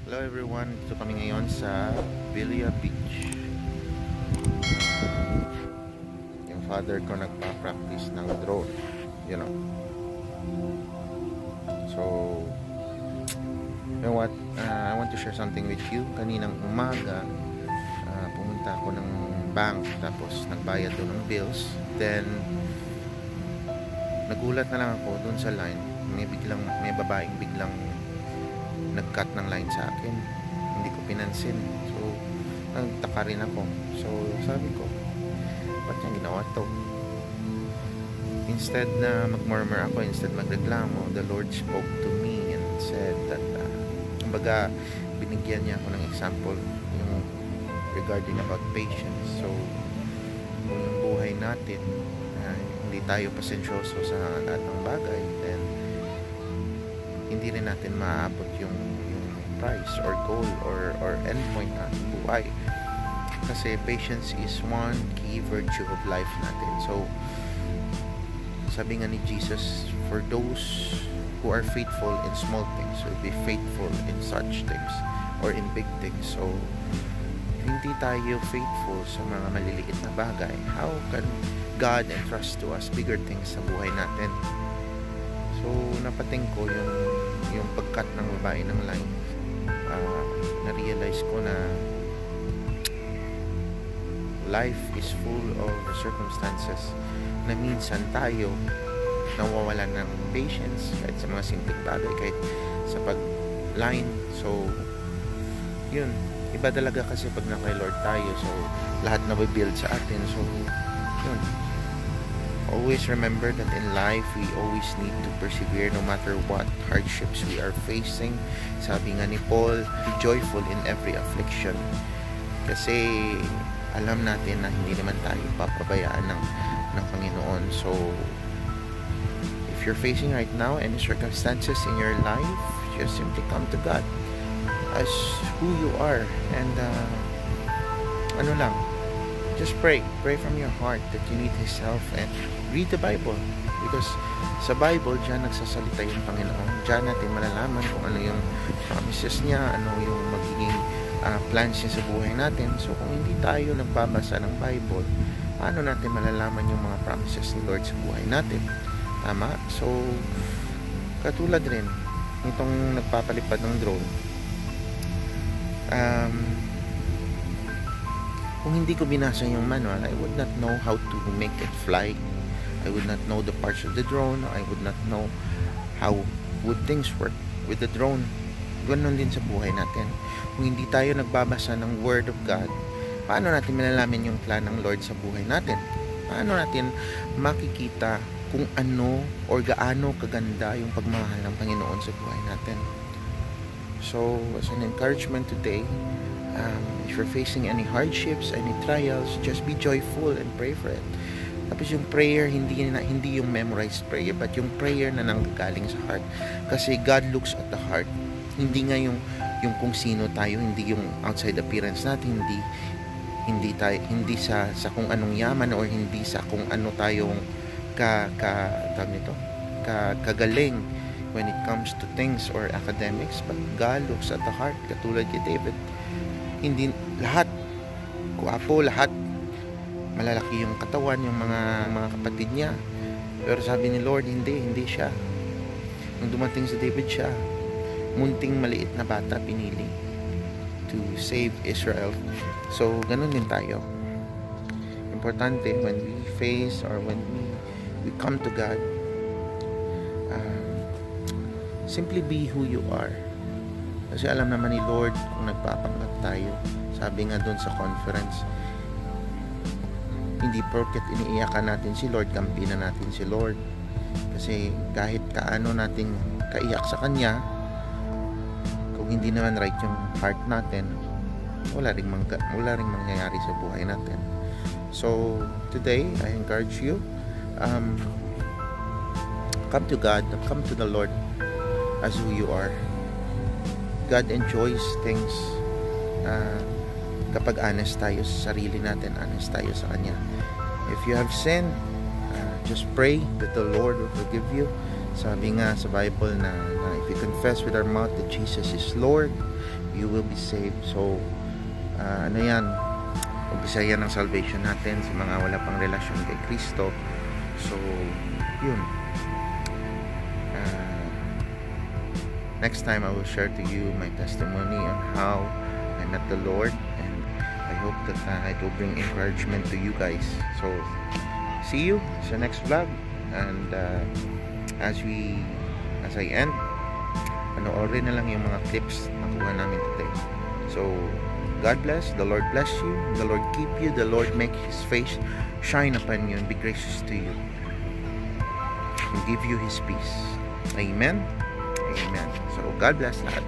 Hello everyone, dito kami ngayon sa Villa Beach. Yung father ko nagpa-practice ng drone, you know. So, you know what? I want to share something with you. Kaninang umaga, pumunta ako ng bank, tapos nagbayad doon ng bills. Then, nagulat na lang ako doon sa line. May babaeng biglang nag-cut ng line sa akin, hindi ko pinansin. So nagtaka rin ako. So sabi ko, ba't niya ginawa to? Instead na magmurmur ako, instead magreklamo, the Lord spoke to me and said that kumbaga binigyan niya ako ng example yung regarding about patience. So kung yung buhay natin hindi tayo pasensyoso sa lahat ng bagay, then hindi rin natin maaabot yung price or goal or end point na buhay. Kasi patience is one key virtue of life natin. So sabi nga ni Jesus, for those who are faithful in small things will be faithful in such things or in big things. So hindi tayo faithful sa mga maliliit na bagay, how can God entrust to us bigger things sa buhay natin? So napating ko yung pagkat ng babae ng line. Na-realize ko na life is full of circumstances na minsan tayo nawawalan ng patience kahit sa mga simpleng bagay, kahit sa pag-line. So yun, iba talaga kasi pag na kay Lord tayo, so lahat na build sa atin. So yun, always remember that in life we always need to persevere no matter what hardships we are facing. Sabi nga ni Paul, be joyful in every affliction. Kasi alam natin na hindi naman tayo papabayaan ng Panginoon. So if you're facing right now any circumstances in your life, just simply come to God as who you are, and just pray from your heart that you need His help, and read the Bible, because sa Bible diyan nagsasalita yung Panginoon. Diyan natin malalaman kung ano yung promises niya, ano yung magiging plans niya sa buhay natin. So kung hindi tayo nagbabasa ng Bible, paano natin malalaman yung mga promises ni Lord sa buhay natin? Tama? So katulad rin nitong nagpapalipad ng drone, kung hindi ko binasa yung manual, I would not know how to make it fly. I would not know the parts of the drone. I would not know how would things work with the drone. Ganon din sa buhay natin. Kung hindi tayo nagbabasa ng Word of God, paano natin malalaman yung plan ng Lord sa buhay natin? Paano natin makikita kung ano or gaano kaganda yung pagmamahal ng Panginoon sa buhay natin? So, as an encouragement today, if you're facing any hardships, any trials, just be joyful and pray for it. Tapos yung prayer, hindi yung memorized prayer, but yung prayer na nanggagaling sa heart. Kasi God looks at the heart. Hindi nga yung kung sino tayo, hindi yung outside appearance natin, hindi sa kung anong yaman, or hindi sa kung ano tayong kagaling when it comes to things or academics, but God looks at the heart. Katulad kay David, hindi lahat guwapo, lahat malalaki yung katawan, yung mga kapatid niya, pero sabi ni Lord, hindi siya. Nung dumating sa David, siya munting maliit na bata pinili to save Israel. So ganun din tayo. Importante when we face or when we come to God, simply be who you are. Kasi alam naman ni Lord kung nagpapanggap tayo. Sabi nga doon sa conference, hindi porket iniiyakan natin si Lord, kampi na natin si Lord. Kasi kahit kaano nating kaiyak sa Kanya, kung hindi naman right yung heart natin, wala ring mangyayari sa buhay natin. So today, I encourage you, come to God, come to the Lord as who you are. God enjoys things kapag honest tayo sa sarili natin, honest tayo sa Kanya. If you have sinned, just pray that the Lord will forgive you. Sabi nga sa Bible na if we confess with our mouth that Jesus is Lord, you will be saved. So ano yan, umpisa yan ng salvation natin sa mga wala pang relasyon kay Kristo. So yun, next time I will share to you my testimony on how I met the Lord, and I hope that it will bring encouragement to you guys. So see you sa next vlog, and as I end, panoorin na lang yung mga clips na kuha namin today. So God bless, the Lord bless you, the Lord keep you, the Lord make His face shine upon you and be gracious to you and give you His peace. Amen. Amen. So God bless lahat.